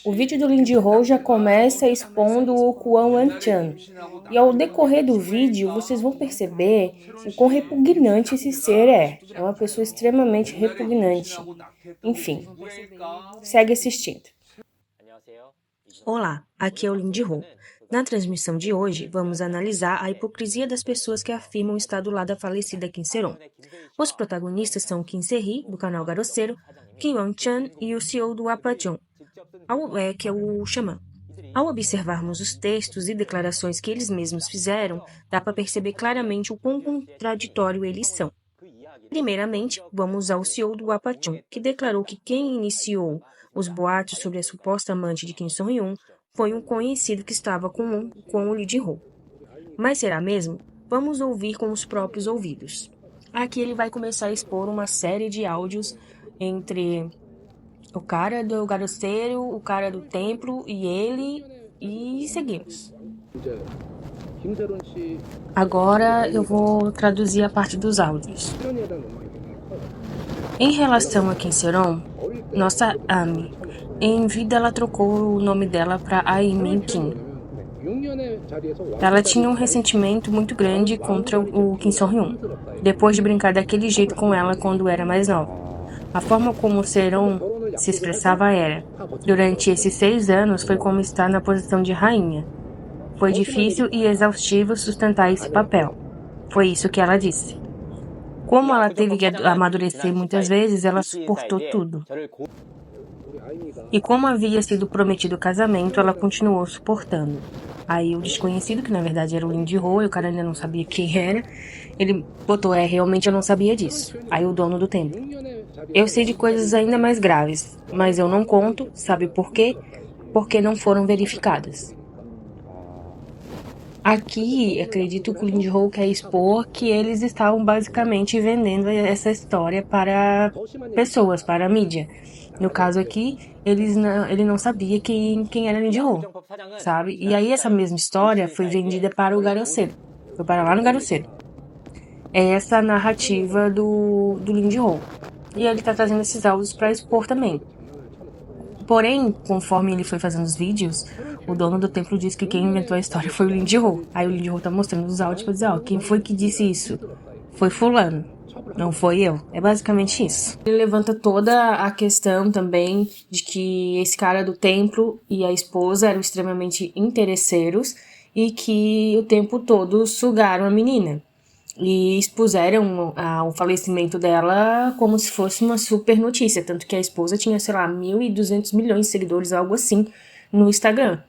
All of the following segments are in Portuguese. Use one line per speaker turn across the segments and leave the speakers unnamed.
O vídeo do Lindy Ho já começa expondo o Kwon Wan-chan. E ao decorrer do vídeo, vocês vão perceber o quão repugnante esse ser é. É uma pessoa extremamente repugnante. Enfim, segue assistindo.
Olá, aqui é o Lindy Ho. Na transmissão de hoje, vamos analisar a hipocrisia das pessoas que afirmam estar do lado da falecida Kim Se-ron. Os protagonistas são Kim Se-hee, do canal Garoceiro, Kim Won-chan e o CEO do Apachon, que é o Xamã. Ao observarmos os textos e declarações que eles mesmos fizeram, dá para perceber claramente o quão contraditório eles são. Primeiramente, vamos ao CEO do Apachon, que declarou que quem iniciou os boatos sobre a suposta amante de Kim So-hyun foi um conhecido que estava com o Lee Jin-ho. Mas será mesmo? Vamos ouvir com os próprios ouvidos. Aqui ele vai começar a expor uma série de áudios entre o cara do garoceiro, o cara do templo e ele, e seguimos. Agora eu vou traduzir a parte dos áudios. Em relação a Kim Se-ron, nossa Ami, em vida ela trocou o nome dela para Ai-min Kim. Ela tinha um ressentimento muito grande contra o Kim So-hyun, depois de brincar daquele jeito com ela quando era mais nova. A forma como Se-ron se expressava era: durante esses 6 anos foi como estar na posição de rainha. Foi difícil e exaustivo sustentar esse papel. Foi isso que ela disse. Como ela teve que amadurecer muitas vezes, ela suportou tudo. E como havia sido prometido o casamento, ela continuou suportando. Aí o desconhecido, que na verdade era o Lindy Ho, e o cara ainda não sabia quem era, ele botou: realmente eu não sabia disso. Aí o dono do templo: eu sei de coisas ainda mais graves, mas eu não conto, sabe por quê? Porque não foram verificadas. Aqui, acredito que o Lindy Ho quer expor que eles estavam basicamente vendendo essa história para pessoas, para a mídia. No caso aqui, ele não sabia quem era Lindy Ho, sabe? E aí essa mesma história foi vendida para o Garoceiro. Foi para lá no Garoceiro. É essa a narrativa do Lindy Ho. E ele tá trazendo esses áudios para expor também. Porém, conforme ele foi fazendo os vídeos, o dono do templo disse que quem inventou a história foi o Lindy Ho. Aí o Lindy Ho tá mostrando os áudios pra dizer: quem foi que disse isso? Foi fulano, não foi eu. É basicamente isso. Ele levanta toda a questão também de que esse cara do templo e a esposa eram extremamente interesseiros e que o tempo todo sugaram a menina. E expuseram o falecimento dela como se fosse uma super notícia. Tanto que a esposa tinha, sei lá, 1.200 milhões de seguidores, algo assim, no Instagram.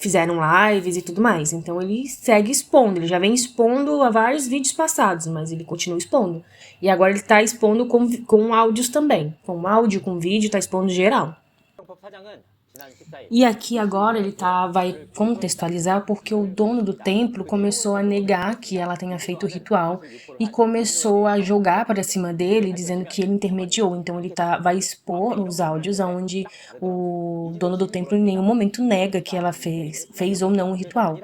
Fizeram lives e tudo mais. Então ele segue expondo. Ele já vem expondo há vários vídeos passados, mas ele continua expondo. E agora ele tá expondo com áudios também. Com áudio, com vídeo, tá expondo geral. E aqui agora ele vai contextualizar porque o dono do templo começou a negar que ela tenha feito o ritual e começou a jogar para cima dele, dizendo que ele intermediou. Então ele vai expor os áudios onde o dono do templo em nenhum momento nega que ela fez ou não o ritual.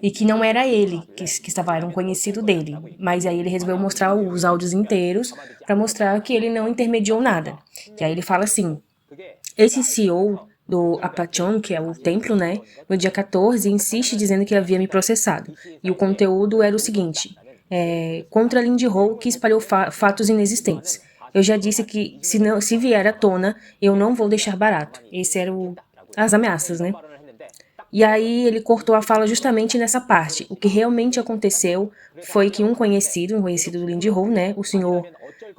E que não era ele que estava lá, era um conhecido dele. Mas aí ele resolveu mostrar os áudios inteiros para mostrar que ele não intermediou nada. E aí ele fala assim: esse CEO do Apachon, que é o templo, né, no dia 14, insiste dizendo que havia me processado. E o conteúdo era o seguinte: contra Lindy Ho, que espalhou fatos inexistentes. Eu já disse que se vier à tona, eu não vou deixar barato. Esse eram as ameaças, né? E aí ele cortou a fala justamente nessa parte. O que realmente aconteceu foi que um conhecido do Lindy Ho, né, o senhor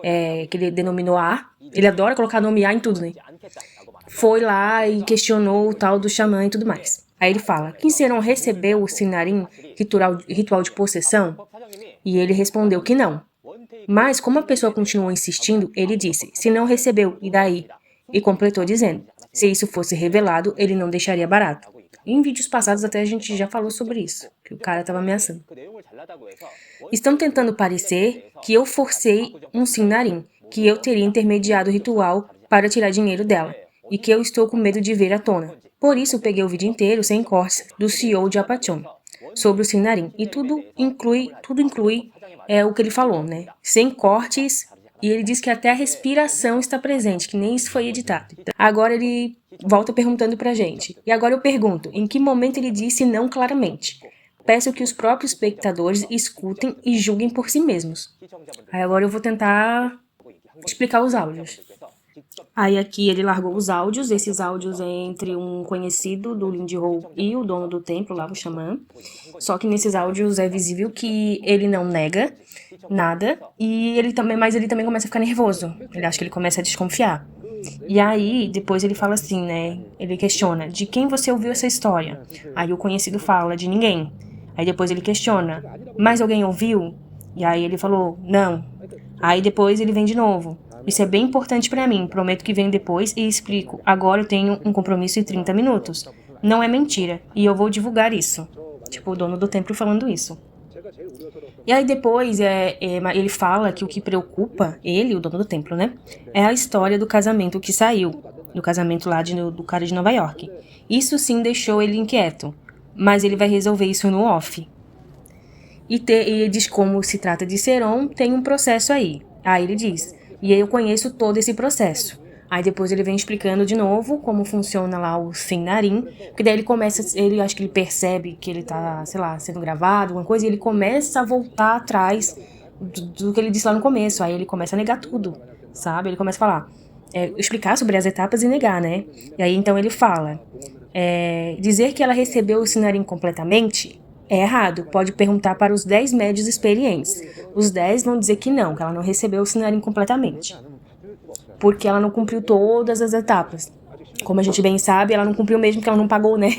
que ele denominou A, ele adora colocar nome A em tudo, né? Foi lá e questionou o tal do xamã e tudo mais. Aí ele fala: Kim Se-ron recebeu o Sinarim, ritual de possessão? E ele respondeu que não. Mas como a pessoa continuou insistindo, ele disse: se não recebeu, e daí? E completou dizendo: se isso fosse revelado, ele não deixaria barato. Em vídeos passados até a gente já falou sobre isso, que o cara estava ameaçando. Estão tentando parecer que eu forcei um Sinarim, que eu teria intermediado o ritual para tirar dinheiro dela, e que eu estou com medo de ver à tona. Por isso peguei o vídeo inteiro, sem cortes, do CEO de Apachon, sobre o Sinarim. E tudo inclui o que ele falou, né? Sem cortes, e ele diz que até a respiração está presente, que nem isso foi editado. Agora ele volta perguntando pra gente. E agora eu pergunto, em que momento ele disse não claramente? Peço que os próprios espectadores escutem e julguem por si mesmos. Aí agora eu vou tentar explicar os áudios. Aí aqui ele largou os áudios, esses áudios é entre um conhecido do Lindy Hall e o dono do templo, lá o xamã. Só que nesses áudios é visível que ele não nega nada, mas ele também começa a ficar nervoso. Ele acha que ele começa a desconfiar. E aí, depois ele fala assim, né? Ele questiona, de quem você ouviu essa história? Aí o conhecido fala, de ninguém. Aí depois ele questiona, mas alguém ouviu? E aí ele falou, não. Aí depois ele vem de novo. Isso é bem importante pra mim, prometo que venho depois e explico. Agora eu tenho um compromisso em 30 minutos. Não é mentira, e eu vou divulgar isso. Tipo, o dono do templo falando isso. E aí depois ele fala que o que preocupa ele, o dono do templo, né? É a história do casamento que saiu. Do casamento lá do cara de Nova York. Isso sim deixou ele inquieto. Mas ele vai resolver isso no off. E diz como se trata de Seron, tem um processo aí. Aí ele diz, e eu conheço todo esse processo. Aí depois ele vem explicando de novo como funciona lá o Sinnarim, porque daí ele acho que ele percebe que ele tá, sei lá, sendo gravado, alguma coisa, e ele começa a voltar atrás do que ele disse lá no começo. Aí ele começa a negar tudo, sabe? Ele começa a falar, explicar sobre as etapas e negar, né? E aí então ele fala, dizer que ela recebeu o Sinnarim completamente é errado, pode perguntar para os 10 médios experientes. Os 10 vão dizer que ela não recebeu o Sinnarim completamente. Porque ela não cumpriu todas as etapas. Como a gente bem sabe, ela não cumpriu mesmo que ela não pagou, né?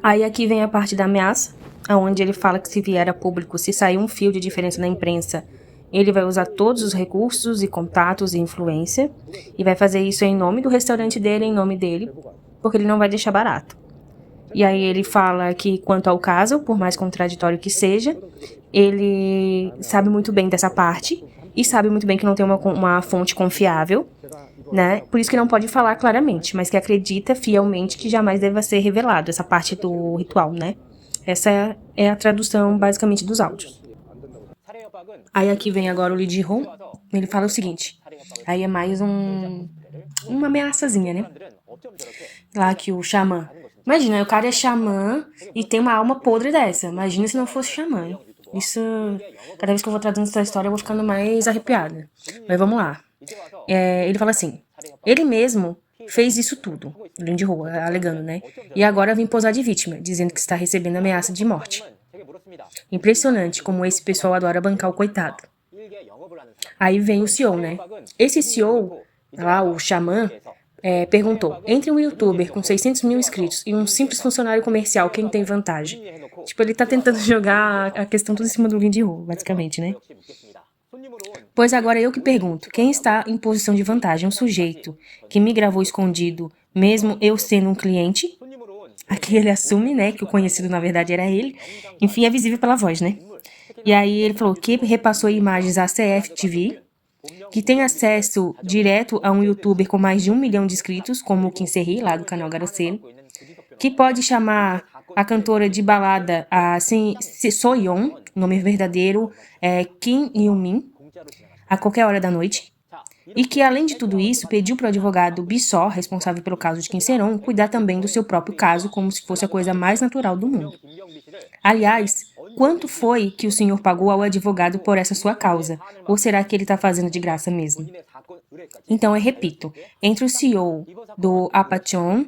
Aí aqui vem a parte da ameaça, onde ele fala que se vier a público, se sair um fio de diferença na imprensa, ele vai usar todos os recursos e contatos e influência, e vai fazer isso em nome do restaurante dele, em nome dele, porque ele não vai deixar barato. E aí ele fala que, quanto ao caso, por mais contraditório que seja, ele sabe muito bem dessa parte, e sabe muito bem que não tem uma fonte confiável, né? Por isso que não pode falar claramente, mas que acredita fielmente que jamais deva ser revelado, essa parte do ritual, né? Essa é a tradução, basicamente, dos áudios. Aí aqui vem agora o Lee Ji-hoon, ele fala o seguinte, aí é mais uma ameaçazinha, né? Lá que o xamã... Imagina, o cara é xamã e tem uma alma podre dessa. Imagina se não fosse xamã. Isso, cada vez que eu vou traduzindo essa história, eu vou ficando mais arrepiada. Mas vamos lá. Ele fala assim, ele mesmo fez isso tudo, Lindy Hall, alegando, né? E agora vem posar de vítima, dizendo que está recebendo ameaça de morte. Impressionante como esse pessoal adora bancar o coitado. Aí vem o CEO, né? Esse CEO, lá, o xamã, perguntou, entre um youtuber com 600 mil inscritos e um simples funcionário comercial, quem tem vantagem? Tipo, ele tá tentando jogar a questão tudo em cima do Lindy Hall, basicamente, né? Pois agora eu que pergunto, quem está em posição de vantagem? Um sujeito que me gravou escondido, mesmo eu sendo um cliente? Aqui ele assume, né, que o conhecido na verdade era ele. Enfim, é visível pela voz, né? E aí ele falou que repassou imagens à CFTV, que tem acesso direto a um youtuber com mais de 1 milhão de inscritos, como o Kim Se-hee, lá do canal Garoceiro, que pode chamar a cantora de balada a So-yeon, nome verdadeiro é Kim Hyun-min, a qualquer hora da noite, e que, além de tudo isso, pediu para o advogado Bissó, responsável pelo caso de Kim Se-ron, cuidar também do seu próprio caso, como se fosse a coisa mais natural do mundo. Aliás, quanto foi que o senhor pagou ao advogado por essa sua causa? Ou será que ele está fazendo de graça mesmo? Então, eu repito, entre o CEO do Apachon,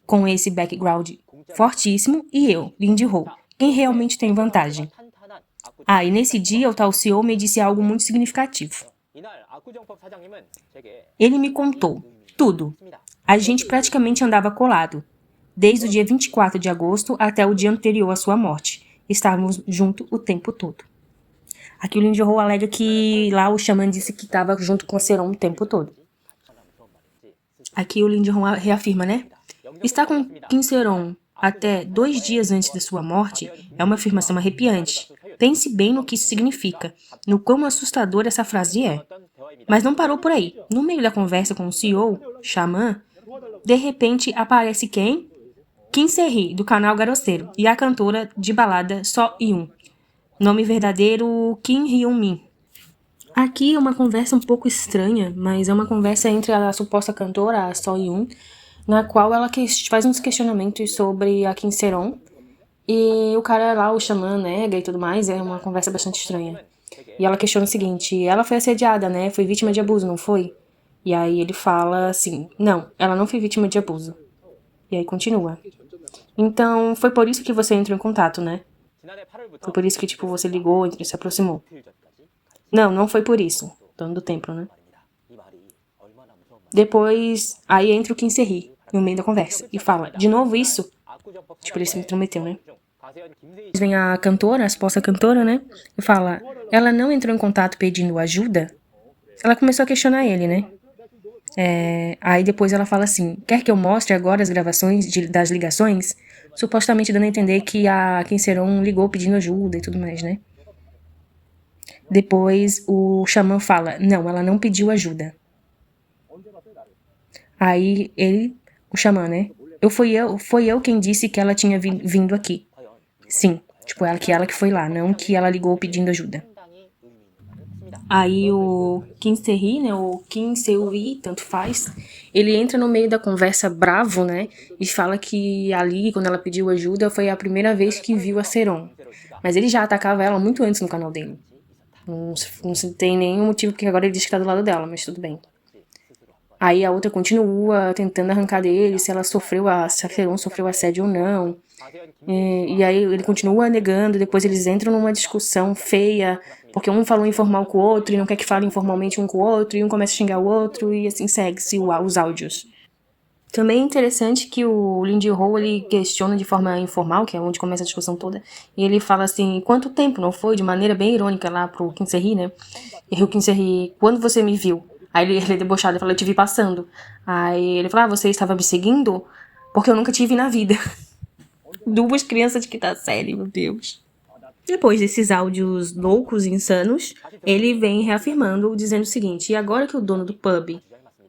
com esse background fortíssimo, e eu, Lindy Hall, quem realmente tem vantagem? E nesse dia o tal CEO me disse algo muito significativo. Ele me contou tudo. A gente praticamente andava colado, desde o dia 24 de agosto até o dia anterior à sua morte. Estávamos juntos o tempo todo. Aqui o Lindy Hall alega que lá o xamã disse que estava junto com o Seron o tempo todo. Aqui o Lindy Hall reafirma, né? Estar com Kim Se-ron até 2 dias antes da sua morte é uma afirmação arrepiante. Pense bem no que isso significa, no quão assustadora essa frase é. Mas não parou por aí. No meio da conversa com o CEO, xamã, de repente aparece quem? Kim Se-hee, do canal Garoceiro, e a cantora de balada So-yeon. Nome verdadeiro, Kim Hyun-min. Aqui é uma conversa um pouco estranha, mas é uma conversa entre a suposta cantora, a So-yeon, na qual ela faz uns questionamentos sobre a Kim Seron, e o cara lá, o xamã, nega e tudo mais, é uma conversa bastante estranha. E ela questiona o seguinte, ela foi assediada, né? Foi vítima de abuso, não foi? E aí ele fala assim, não, ela não foi vítima de abuso. E aí continua. Então, foi por isso que você entrou em contato, né? Foi por isso que, tipo, você ligou e se aproximou. Não, não foi por isso. Dono do templo, né? Depois, aí entra o Kim Se-hee no meio da conversa e fala, de novo isso? Tipo, ele se intrometeu, né? Vem a cantora, a suposta cantora, né? E fala, ela não entrou em contato pedindo ajuda? Ela começou a questionar ele, né? Aí depois ela fala assim, quer que eu mostre agora as gravações das ligações? Supostamente dando a entender que a Kim Se-ron ligou pedindo ajuda e tudo mais, né? Depois o xamã fala, não, ela não pediu ajuda. Aí ele, o xamã, né? Foi eu quem disse que ela tinha vindo aqui. Sim, tipo, ela que foi lá, não que ela ligou pedindo ajuda. Aí o Kim Se-hee, né, o Kim Se-ui, tanto faz, ele entra no meio da conversa bravo, né, e fala que ali, quando ela pediu ajuda, foi a primeira vez que viu a Seron. Mas ele já atacava ela muito antes no canal dele. Não tem nenhum motivo porque agora ele diz que tá do lado dela, mas tudo bem. Aí a outra continua tentando arrancar dele se ela sofreu, se a Seron sofreu assédio ou não. E aí ele continua negando, depois eles entram numa discussão feia, porque um falou informal com o outro e não quer que fale informalmente um com o outro, e um começa a xingar o outro, e assim segue-se os áudios. Também é interessante que o Lee Ji-ho, ele questiona de forma informal, que é onde começa a discussão toda, e ele fala assim, quanto tempo não foi? De maneira bem irônica lá pro Kim Se-hee, né? E o Kim Se-hee, quando você me viu? Aí ele é debochado, ele fala, eu te vi passando. Aí ele fala, você estava me seguindo? Porque eu nunca te vi na vida. Duas crianças de quinta série, meu Deus. Depois desses áudios loucos e insanos, ele vem reafirmando, dizendo o seguinte, e agora que o dono do pub,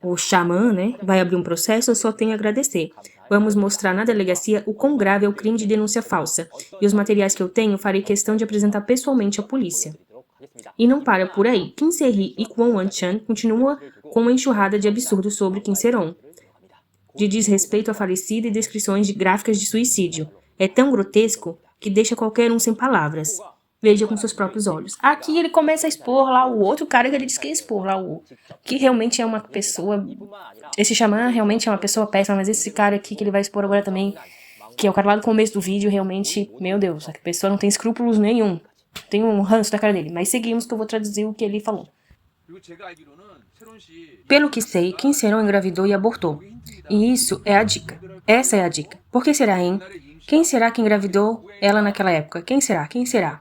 o xamã, né, vai abrir um processo, eu só tenho a agradecer. Vamos mostrar na delegacia o quão grave é o crime de denúncia falsa. E os materiais que eu tenho, farei questão de apresentar pessoalmente à polícia. E não para por aí. Kim Se-hee e Kwon Wan-chan continuam com uma enxurrada de absurdos sobre Kim Se-ron, de desrespeito à falecida e descrições gráficas de suicídio. É tão grotesco que deixa qualquer um sem palavras. Veja com seus próprios olhos. Aqui ele começa a expor lá o outro cara que ele disse que ia expor lá o... Que realmente é uma pessoa... Esse xamã realmente é uma pessoa péssima, mas esse cara aqui que ele vai expor agora também, que é o cara lá do começo do vídeo, realmente... Meu Deus, a pessoa não tem escrúpulos nenhum. Tem um ranço da cara dele. Mas seguimos que eu vou traduzir o que ele falou. Pelo que sei, Kim Se-ron engravidou e abortou. E isso é a dica. Essa é a dica. Por que será, hein? Quem será que engravidou ela naquela época? Quem será? Quem será?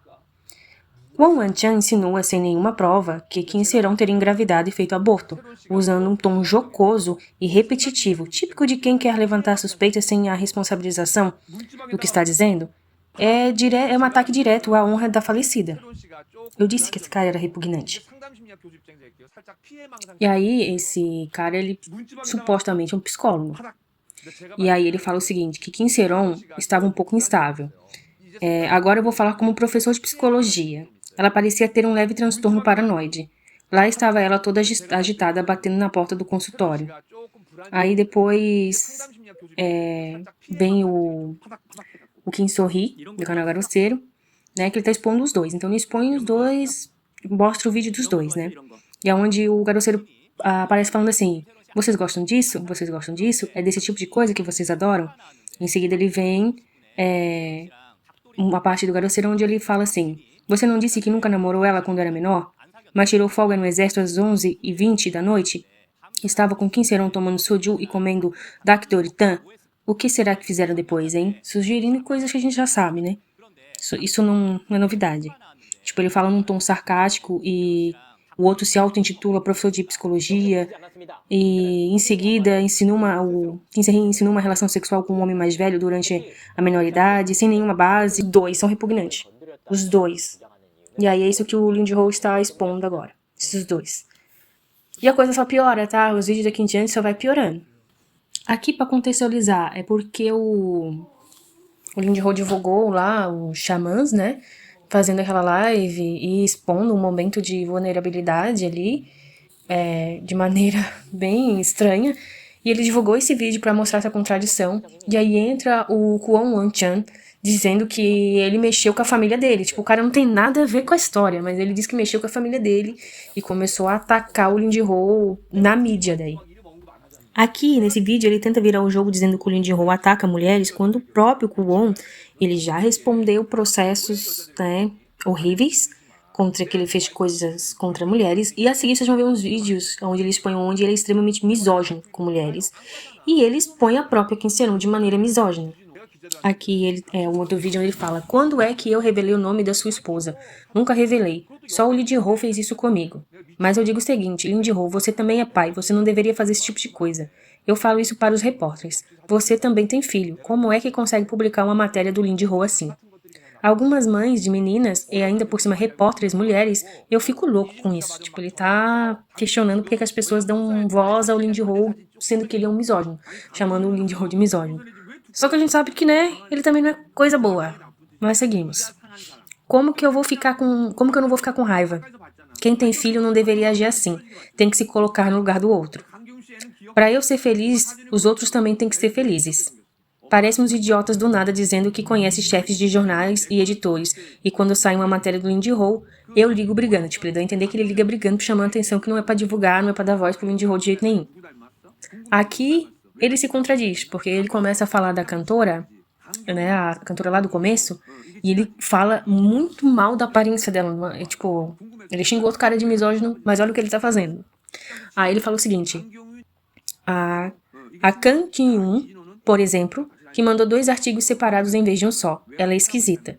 Kwon Wan-chan insinua sem nenhuma prova que Kim Se-ron teria engravidado e feito aborto, usando um tom jocoso e repetitivo, típico de quem quer levantar suspeitas sem a responsabilização do que está dizendo. É um ataque direto à honra da falecida. Eu disse que esse cara era repugnante. E aí, esse cara, ele supostamente é um psicólogo. E aí ele fala o seguinte, que Kim Se-ron estava um pouco instável. Agora eu vou falar como professor de psicologia. Ela parecia ter um leve transtorno paranoide. Lá estava ela toda agitada, batendo na porta do consultório. Aí depois vem o Kim So-hee, do canal Garoceiro, né, que ele tá expondo os dois. Então ele expõe os dois, mostra o vídeo dos dois, né? E é onde o Garoceiro aparece falando assim, vocês gostam disso? Vocês gostam disso? É desse tipo de coisa que vocês adoram? Em seguida ele vem uma parte do Garoceiro onde ele fala assim, você não disse que nunca namorou ela quando era menor? Mas tirou folga no exército às 11h20 da noite? Estava com Kim Se-ron tomando soju e comendo dakdoritan? O que será que fizeram depois, hein? Sugerindo coisas que a gente já sabe, né? Isso não é novidade. Tipo, ele fala num tom sarcástico e o outro se auto-intitula professor de psicologia e em seguida o Kim Se-hee insinua uma relação sexual com um homem mais velho durante a menoridade, sem nenhuma base. Os dois são repugnantes. Os dois. E aí é isso que o Lee Ji-ho está expondo agora. Esses dois. E a coisa só piora, tá? Os vídeos daqui em diante só vai piorando. Aqui, para contextualizar, é porque o Lee Ji-ho divulgou lá os xamãs, né? Fazendo aquela live e expondo um momento de vulnerabilidade ali, de maneira bem estranha. E ele divulgou esse vídeo para mostrar essa contradição. E aí entra o Kwon Won-chan dizendo que ele mexeu com a família dele. Tipo, o cara não tem nada a ver com a história, mas ele disse que mexeu com a família dele e começou a atacar o Lee Ji-ho na mídia daí. Aqui, nesse vídeo, ele tenta virar o jogo dizendo que o Lee Ji-ho ataca mulheres, quando o próprio Kwon, ele já respondeu processos, né, horríveis contra que ele fez coisas contra mulheres. E a seguir vocês vão ver uns vídeos onde ele expõe onde ele é extremamente misógino com mulheres. E ele expõe a própria Kim Se-eun de maneira misógina. Aqui ele um outro vídeo onde ele fala: quando é que eu revelei o nome da sua esposa? Nunca revelei. Só o Lee Ji-ho fez isso comigo. Mas eu digo o seguinte, Lee Ji-ho, você também é pai, você não deveria fazer esse tipo de coisa. Eu falo isso para os repórteres. Você também tem filho. Como é que consegue publicar uma matéria do Lee Ji-ho assim? Algumas mães de meninas, e ainda por cima repórteres mulheres, eu fico louco com isso. Tipo, ele tá questionando porque que as pessoas dão voz ao Lee Ji-ho, sendo que ele é um misógino, chamando o Lee Ji-ho de misógino. Só que a gente sabe que, né, ele também não é coisa boa. Mas seguimos. Como que eu não vou ficar com raiva? Quem tem filho não deveria agir assim. Tem que se colocar no lugar do outro. Para eu ser feliz, os outros também têm que ser felizes. Parece uns idiotas do nada dizendo que conhece chefes de jornais e editores, e quando sai uma matéria do Lee Ji-ho, eu ligo brigando. Tipo, ele dá a entender que ele liga brigando, chamando a atenção que não é pra divulgar, não é pra dar voz pro Lee Ji-ho de jeito nenhum. Aqui, ele se contradiz, porque ele começa a falar da cantora, né, a cantora lá do começo, e ele fala muito mal da aparência dela. Tipo, ele xingou outro cara de misógino, mas olha o que ele tá fazendo. Aí ele fala o seguinte: a Kang Ki-eun, por exemplo, que mandou 2 artigos separados em vez de um só. Ela é esquisita.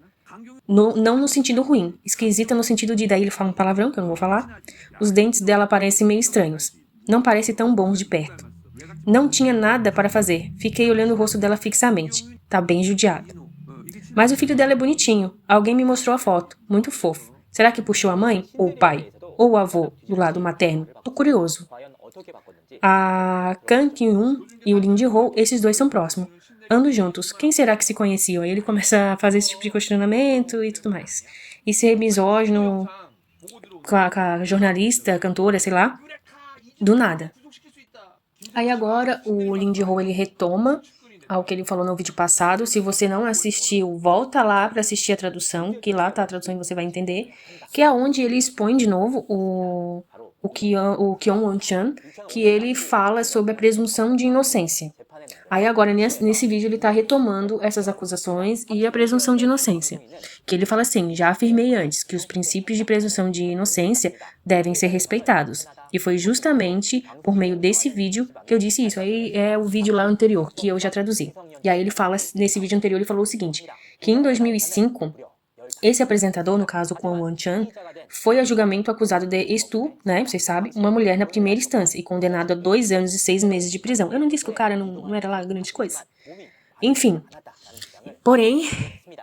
Não no sentido ruim. Esquisita no sentido de, daí ele fala um palavrão, que eu não vou falar. Os dentes dela parecem meio estranhos. Não parecem tão bons de perto. Não tinha nada para fazer. Fiquei olhando o rosto dela fixamente. Tá bem judiada. Mas o filho dela é bonitinho. Alguém me mostrou a foto. Muito fofo. Será que puxou a mãe? Ou o pai? Ou o avô, do lado materno? Tô curioso. A Kang Ki-eun e o Lee Ji-ho, esses dois são próximos. Andam juntos. Quem será que se conheciam? Aí ele começa a fazer esse tipo de questionamento e tudo mais. E ser misógino com a jornalista, cantora, sei lá, do nada. Aí agora o Lee Ji-ho, ele retoma ao que ele falou no vídeo passado. Se você não assistiu, volta lá para assistir a tradução, que lá tá a tradução e você vai entender. Que é onde ele expõe de novo o Kwon Won-chan, que ele fala sobre a presunção de inocência. Aí agora, nesse vídeo, ele tá retomando essas acusações e a presunção de inocência. Que ele fala assim: já afirmei antes que os princípios de presunção de inocência devem ser respeitados. E foi justamente por meio desse vídeo que eu disse isso. Aí é o vídeo lá anterior, que eu já traduzi. E aí ele fala, nesse vídeo anterior, ele falou o seguinte, que em 2005... esse apresentador, no caso Kwon Won-chan, foi a julgamento acusado de estupro, né, vocês sabem, uma mulher na primeira instância e condenado a 2 anos e 6 meses de prisão. Eu não disse que o cara não era lá grande coisa. Enfim, porém,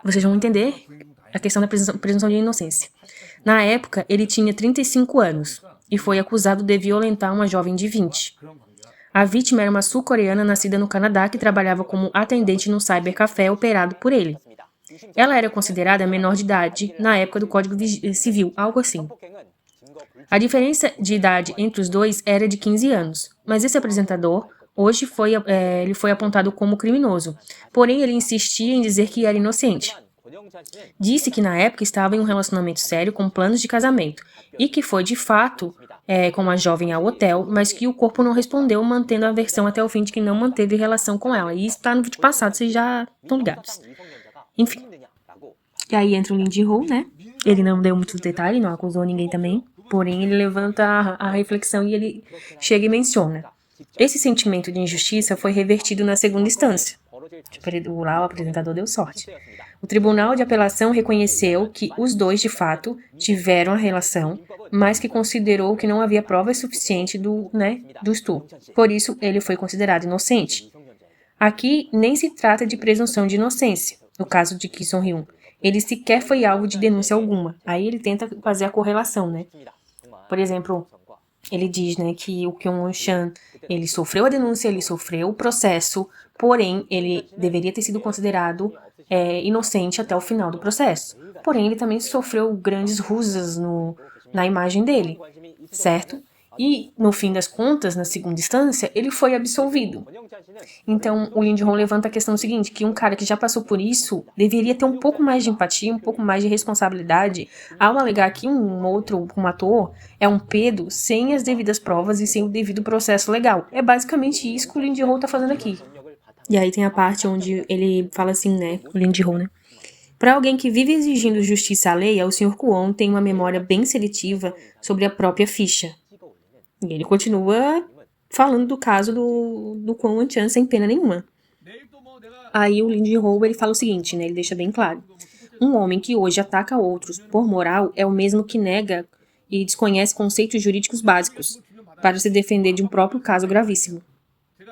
vocês vão entender a questão da presunção de inocência. Na época, ele tinha 35 anos e foi acusado de violentar uma jovem de 20. A vítima era uma sul-coreana nascida no Canadá que trabalhava como atendente num cybercafé operado por ele. Ela era considerada menor de idade na época do Código Civil, algo assim. A diferença de idade entre os dois era de 15 anos, mas esse apresentador, hoje ele foi apontado como criminoso, porém ele insistia em dizer que era inocente. Disse que na época estava em um relacionamento sério com planos de casamento, e que foi de fato com uma jovem ao hotel, mas que o corpo não respondeu, mantendo a versão até o fim de que não manteve relação com ela. E isso está no vídeo passado, vocês já estão ligados. Enfim. E aí entra o Lee Ji-ho, né? Ele não deu muitos detalhes, não acusou ninguém também. Porém, ele levanta a reflexão e ele chega e menciona: esse sentimento de injustiça foi revertido na segunda instância. Tipo, lá o apresentador deu sorte. O Tribunal de Apelação reconheceu que os dois, de fato, tiveram a relação, mas que considerou que não havia provas suficientes do estupro. Por isso, ele foi considerado inocente. Aqui, nem se trata de presunção de inocência, no caso de Ki Sung-hyun. Ele sequer foi alvo de denúncia alguma. Aí ele tenta fazer a correlação, né? Por exemplo, ele diz, né, que o Kwon Won-chan, ele sofreu a denúncia, ele sofreu o processo, porém, ele deveria ter sido considerado inocente até o final do processo. Porém, ele também sofreu grandes rusas na imagem dele, certo? E, no fim das contas, na segunda instância, ele foi absolvido. Então, o Lee Ji-hoon levanta a questão seguinte, que um cara que já passou por isso deveria ter um pouco mais de empatia, um pouco mais de responsabilidade ao alegar que um ator é um pedo sem as devidas provas e sem o devido processo legal. É basicamente isso que o Lee Ji-hoon tá fazendo aqui. E aí tem a parte onde ele fala assim, né, o Lee Ji-hoon, né? Para alguém que vive exigindo justiça alheia, o Sr. Kwon tem uma memória bem seletiva sobre a própria ficha. E ele continua falando do caso do Kwon Wan-chan sem pena nenhuma. Aí o Lee Ji-hoon, ele fala o seguinte, né, ele deixa bem claro. Um homem que hoje ataca outros por moral é o mesmo que nega e desconhece conceitos jurídicos básicos para se defender de um próprio caso gravíssimo.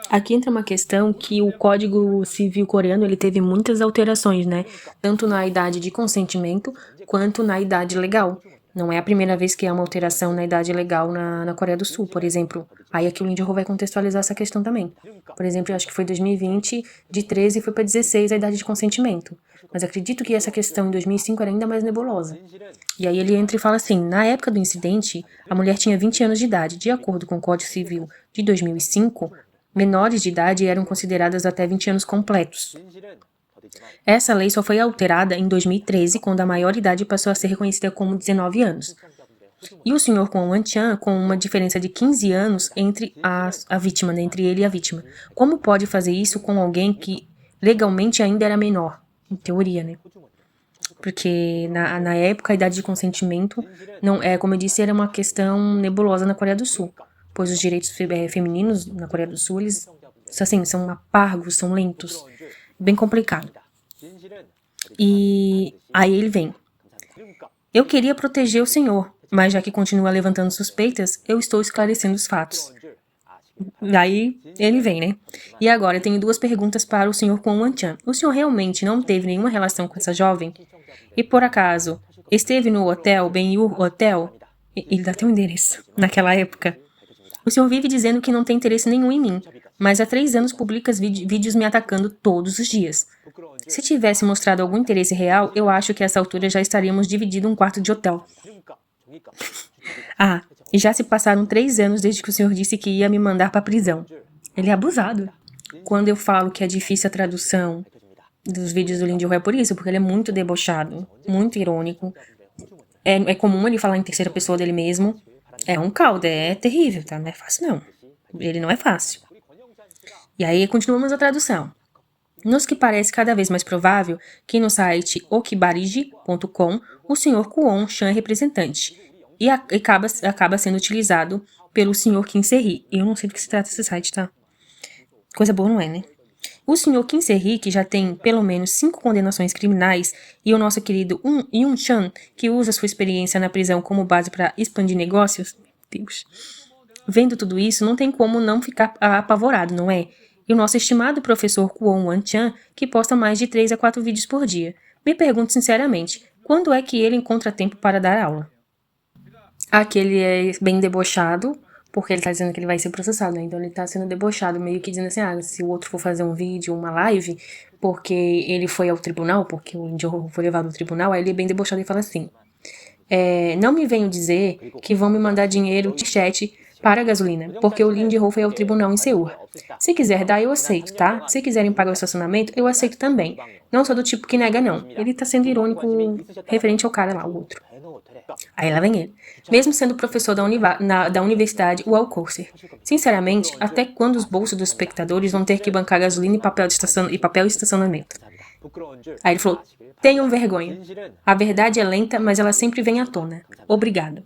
Aqui entra uma questão que o Código Civil coreano ele teve muitas alterações, né? Tanto na idade de consentimento quanto na idade legal. Não é a primeira vez que há uma alteração na idade legal na Coreia do Sul, por exemplo. Aí aqui o Lee Ji-hoon vai contextualizar essa questão também. Por exemplo, eu acho que foi 2020, de 13 foi para 16 a idade de consentimento. Mas acredito que essa questão em 2005 era ainda mais nebulosa. E aí ele entra e fala assim, na época do incidente, a mulher tinha 20 anos de idade. De acordo com o Código Civil de 2005, menores de idade eram consideradas até 20 anos completos. Essa lei só foi alterada em 2013, quando a maioridade passou a ser reconhecida como 19 anos. E o Sr. Kwon Wan-chan, com uma diferença de 15 anos entre a vítima, né, entre ele e a vítima. Como pode fazer isso com alguém que legalmente ainda era menor? Em teoria, né? Porque na época a idade de consentimento, não é, como eu disse, era uma questão nebulosa na Coreia do Sul. Pois os direitos femininos na Coreia do Sul, eles assim, são apargos, são lentos. Bem complicado. E aí ele vem. Eu queria proteger o senhor, mas já que continua levantando suspeitas, eu estou esclarecendo os fatos. Daí ele vem, né? E agora eu tenho duas perguntas para o senhor Kwon Wan-chan. O senhor realmente não teve nenhuma relação com essa jovem? E por acaso, esteve no hotel, Ben-Yu Hotel? Ele dá até um endereço, naquela época. O senhor vive dizendo que não tem interesse nenhum em mim, mas há 3 anos publica vídeos me atacando todos os dias. Se tivesse mostrado algum interesse real, eu acho que a essa altura já estaríamos dividindo um quarto de hotel. Ah, e já se passaram 3 anos desde que o senhor disse que ia me mandar para a prisão. Ele é abusado. Quando eu falo que é difícil a tradução dos vídeos do Lee Ji-hoon é por isso, porque ele é muito debochado, muito irônico. É comum ele falar em terceira pessoa dele mesmo. É um caldo, é terrível, tá? Não é fácil, não. Ele não é fácil. E aí continuamos a tradução. Nos que parece cada vez mais provável que no site okibariji.com o Sr. Kwon Chan é representante e acaba sendo utilizado pelo Sr. Kim Se-hee. Eu não sei do que se trata esse site, tá? Coisa boa não é, né? O Sr. Kim Se-hee, que já tem pelo menos 5 condenações criminais, e o nosso querido Yoon Chan, que usa sua experiência na prisão como base para expandir negócios. Meu Deus. Vendo tudo isso, não tem como não ficar apavorado, não é? E o nosso estimado professor Kwon Wan-chan, que posta mais de 3 a 4 vídeos por dia. Me pergunto sinceramente, quando é que ele encontra tempo para dar aula? Aqui ele é bem debochado, porque ele tá dizendo que ele vai ser processado, né? Então ele tá sendo debochado, meio que dizendo assim, se o outro for fazer um vídeo, uma live, porque ele foi ao tribunal, porque o Lee Ji-hoon foi levado ao tribunal, aí ele é bem debochado e fala assim, não me venham dizer que vão me mandar dinheiro de chat para a gasolina, porque o Lee Ji-hoon foi ao tribunal em Seul. Se quiser dar, eu aceito, tá? Se quiserem pagar o estacionamento, eu aceito também. Não sou do tipo que nega, não. Ele tá sendo irônico referente ao cara lá, o outro. Aí lá vem ele. Mesmo sendo professor da Universidade Walcourser. Sinceramente, até quando os bolsos dos espectadores vão ter que bancar gasolina e papel de estacionamento? Aí ele falou, tenham vergonha. A verdade é lenta, mas ela sempre vem à tona. Obrigado.